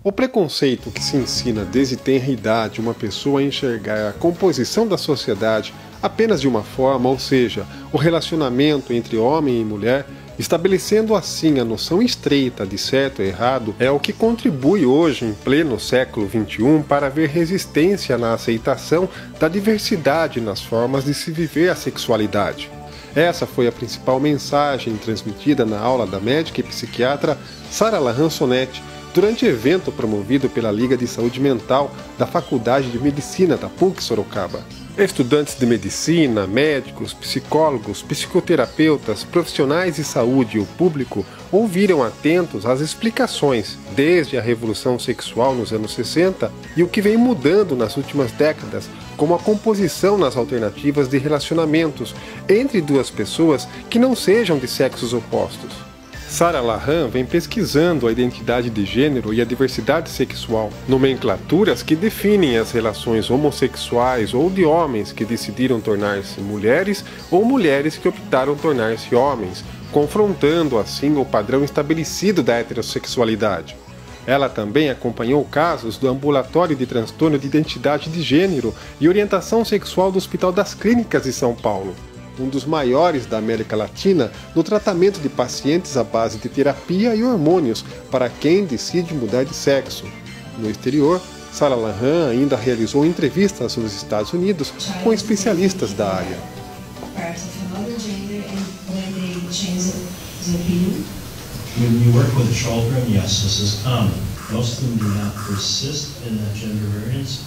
O preconceito que se ensina desde tenra idade uma pessoa a enxergar a composição da sociedade apenas de uma forma, ou seja, o relacionamento entre homem e mulher, estabelecendo assim a noção estreita de certo e errado, é o que contribui hoje, em pleno século XXI, para haver resistência na aceitação da diversidade nas formas de se viver a sexualidade. Essa foi a principal mensagem transmitida na aula da médica e psiquiatra Sara Lahan-Sonetti, durante evento promovido pela Liga de Saúde Mental da Faculdade de Medicina da PUC Sorocaba. Estudantes de medicina, médicos, psicólogos, psicoterapeutas, profissionais de saúde e o público ouviram atentos as explicações desde a revolução sexual nos anos 60 e o que vem mudando nas últimas décadas, como a composição nas alternativas de relacionamentos entre duas pessoas que não sejam de sexos opostos. Sara Lahan vem pesquisando a identidade de gênero e a diversidade sexual, nomenclaturas que definem as relações homossexuais ou de homens que decidiram tornar-se mulheres ou mulheres que optaram tornar-se homens, confrontando assim o padrão estabelecido da heterossexualidade. Ela também acompanhou casos do Ambulatório de Transtorno de Identidade de Gênero e Orientação Sexual do Hospital das Clínicas de São Paulo, um dos maiores da América Latina no tratamento de pacientes à base de terapia e hormônios para quem decide mudar de sexo. No exterior, Sara Lahan ainda realizou entrevistas nos Estados Unidos com especialistas da área. When you work with children, yes, this is common. Most of them do not persist in that gender variance.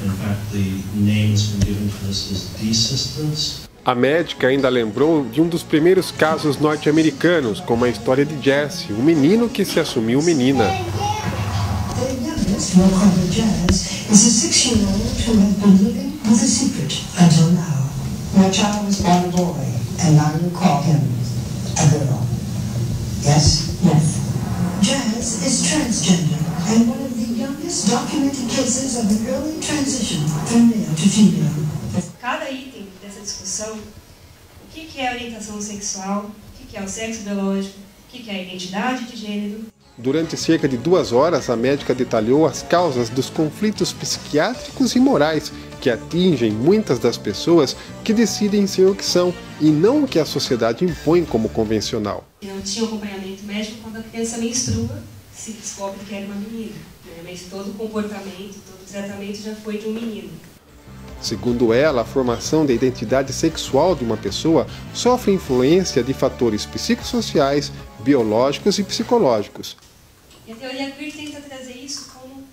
In fact, the name has been given to this as desistance. A médica ainda lembrou de um dos primeiros casos norte-americanos, como a história de Jesse, um menino que se assumiu menina. Yes? Yes. Jazz is transgender and one of the youngest documented cases of an early transition from male to female. Cada item dessa discussão, o que é a orientação sexual, o que é o sexo biológico, o que é a identidade de gênero. Durante cerca de 2 horas, a médica detalhou as causas dos conflitos psiquiátricos e morais que atingem muitas das pessoas que decidem ser o que são e não o que a sociedade impõe como convencional. Não tinha acompanhamento médico quando a criança menstrua, se descobre que era uma menina, né? Mas todo o comportamento, todo o tratamento já foi de um menino. Segundo ela, a formação da identidade sexual de uma pessoa sofre influência de fatores psicossociais, biológicos e psicológicos. E a teoria queer tenta trazer isso como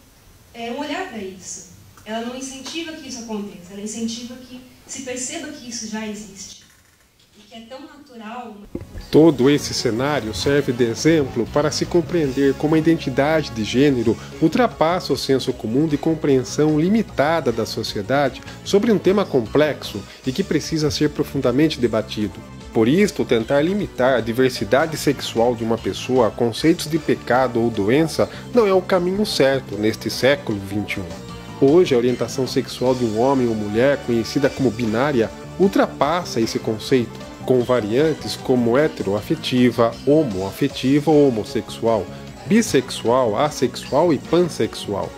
um olhar para isso. Ela não incentiva que isso aconteça, ela incentiva que se perceba que isso já existe. E que é tão natural. Todo esse cenário serve de exemplo para se compreender como a identidade de gênero ultrapassa o senso comum de compreensão limitada da sociedade sobre um tema complexo e que precisa ser profundamente debatido. Por isto, tentar limitar a diversidade sexual de uma pessoa a conceitos de pecado ou doença não é o caminho certo neste século XXI. Hoje, a orientação sexual de um homem ou mulher, conhecida como binária, ultrapassa esse conceito, com variantes como heteroafetiva, homoafetiva ou homossexual, bissexual, assexual e pansexual.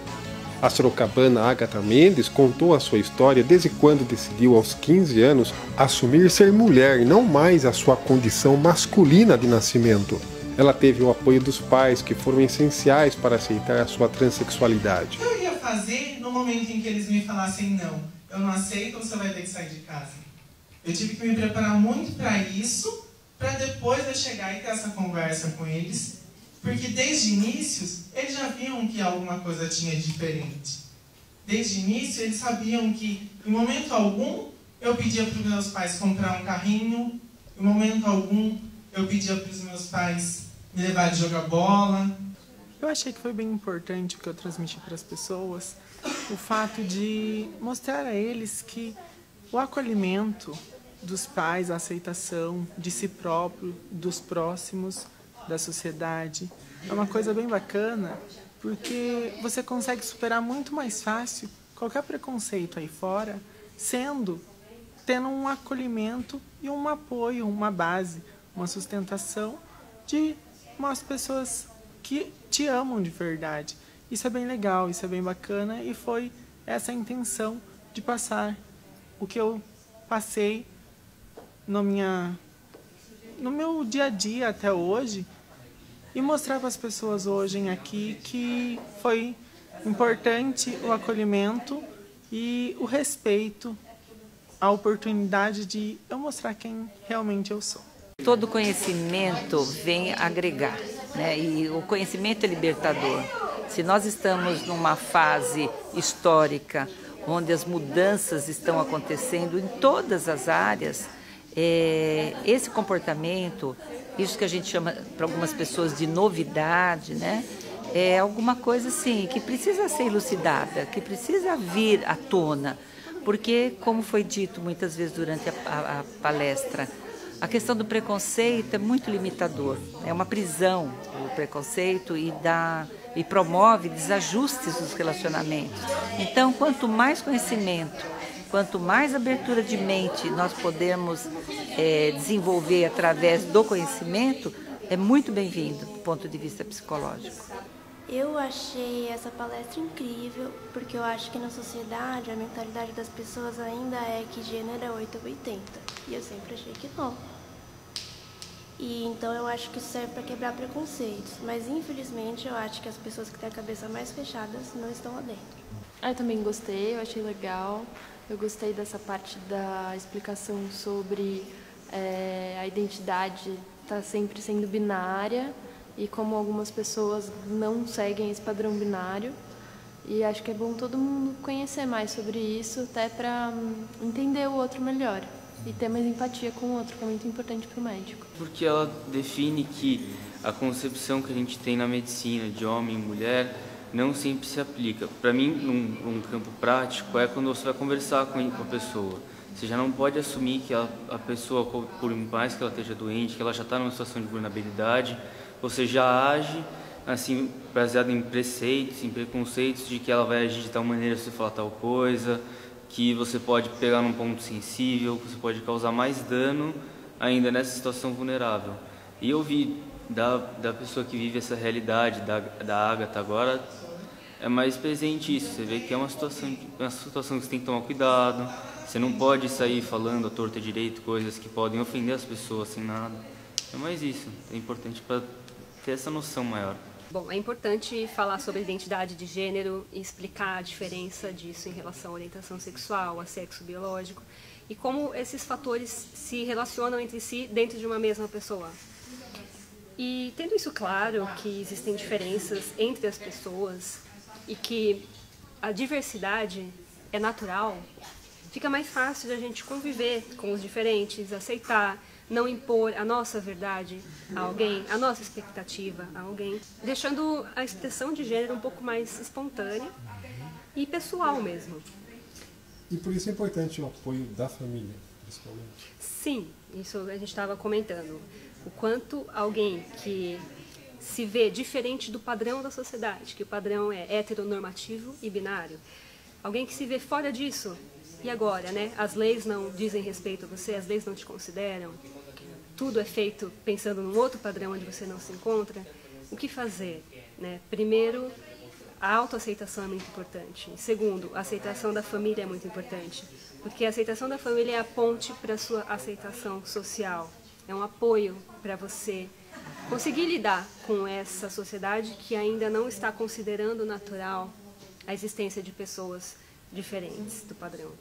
A sorocabana Agatha Mendes contou a sua história desde quando decidiu aos 15 anos assumir ser mulher e não mais a sua condição masculina de nascimento. Ela teve o apoio dos pais, que foram essenciais para aceitar a sua transexualidade. O que eu ia fazer no momento em que eles me falassem não, eu não aceito, você vai ter que sair de casa? Eu tive que me preparar muito para isso, para depois eu chegar e ter essa conversa com eles, porque desde inícios eles já viam que alguma coisa tinha de diferente. Desde o início eles sabiam que em momento algum eu pedia para os meus pais comprar um carrinho, em momento algum eu pedia para os meus pais me levar de jogar bola. Eu achei que foi bem importante o que eu transmiti para as pessoas, o fato de mostrar a eles que o acolhimento dos pais, a aceitação de si próprio, dos próximos, da sociedade, é uma coisa bem bacana, porque você consegue superar muito mais fácil qualquer preconceito aí fora, tendo um acolhimento e um apoio, uma base, uma sustentação de umas pessoas que te amam de verdade, isso é bem legal, isso é bem bacana, e foi essa a intenção de passar o que eu passei no meu dia a dia até hoje, e mostrar para as pessoas hoje aqui que foi importante o acolhimento e o respeito, a oportunidade de eu mostrar quem realmente eu sou. Todo conhecimento vem agregar, né? E o conhecimento é libertador. Se nós estamos numa fase histórica onde as mudanças estão acontecendo em todas as áreas, esse comportamento, isso que a gente chama para algumas pessoas de novidade, né? É alguma coisa assim que precisa ser elucidada, que precisa vir à tona, porque, como foi dito muitas vezes durante a palestra, a questão do preconceito é muito limitador, é uma prisão o preconceito e promove desajustes dos relacionamentos. Então, quanto mais conhecimento, quanto mais abertura de mente nós podemos desenvolver através do conhecimento, é muito bem-vindo do ponto de vista psicológico. Eu achei essa palestra incrível, porque eu acho que na sociedade a mentalidade das pessoas ainda é que gênero é 8 ou 80, e eu sempre achei que não. E então eu acho que isso serve para quebrar preconceitos, mas infelizmente eu acho que as pessoas que têm a cabeça mais fechada não estão lá dentro. Eu também gostei, eu achei legal. Eu gostei dessa parte da explicação sobre a identidade estar sempre sendo binária e como algumas pessoas não seguem esse padrão binário. E acho que é bom todo mundo conhecer mais sobre isso, até para entender o outro melhor e ter mais empatia com o outro, que é muito importante para o médico. Porque ela define que a concepção que a gente tem na medicina de homem e mulher não sempre se aplica. Para mim, num campo prático, é quando você vai conversar com a pessoa. Você já não pode assumir que a pessoa, por mais que ela esteja doente, que ela já está numa situação de vulnerabilidade, você já age assim, baseado em preceitos, em preconceitos de que ela vai agir de tal maneira se você falar tal coisa, que você pode pegar num ponto sensível, que você pode causar mais dano ainda nessa situação vulnerável. E eu vi da pessoa que vive essa realidade, da Agatha agora, é mais presente isso. Você vê que é uma situação que você tem que tomar cuidado, você não pode sair falando à torta direito coisas que podem ofender as pessoas sem nada. É mais isso, é importante para ter essa noção maior. Bom, é importante falar sobre identidade de gênero e explicar a diferença disso em relação à orientação sexual, a sexo biológico e como esses fatores se relacionam entre si dentro de uma mesma pessoa. E tendo isso claro, que existem diferenças entre as pessoas e que a diversidade é natural, fica mais fácil de a gente conviver com os diferentes, aceitar, não impor a nossa verdade a alguém, a nossa expectativa a alguém, deixando a expressão de gênero um pouco mais espontânea e pessoal mesmo. E por isso é importante o apoio da família, principalmente. Sim, isso a gente estava comentando. O quanto alguém que se vê diferente do padrão da sociedade, que o padrão é heteronormativo e binário, alguém que se vê fora disso, e agora, né? As leis não dizem respeito a você, as leis não te consideram, tudo é feito pensando num outro padrão onde você não se encontra. O que fazer, né? Primeiro, a autoaceitação é muito importante. Segundo, a aceitação da família é muito importante, porque a aceitação da família é a ponte para a sua aceitação social. É um apoio para você conseguir lidar com essa sociedade que ainda não está considerando natural a existência de pessoas diferentes do padrão.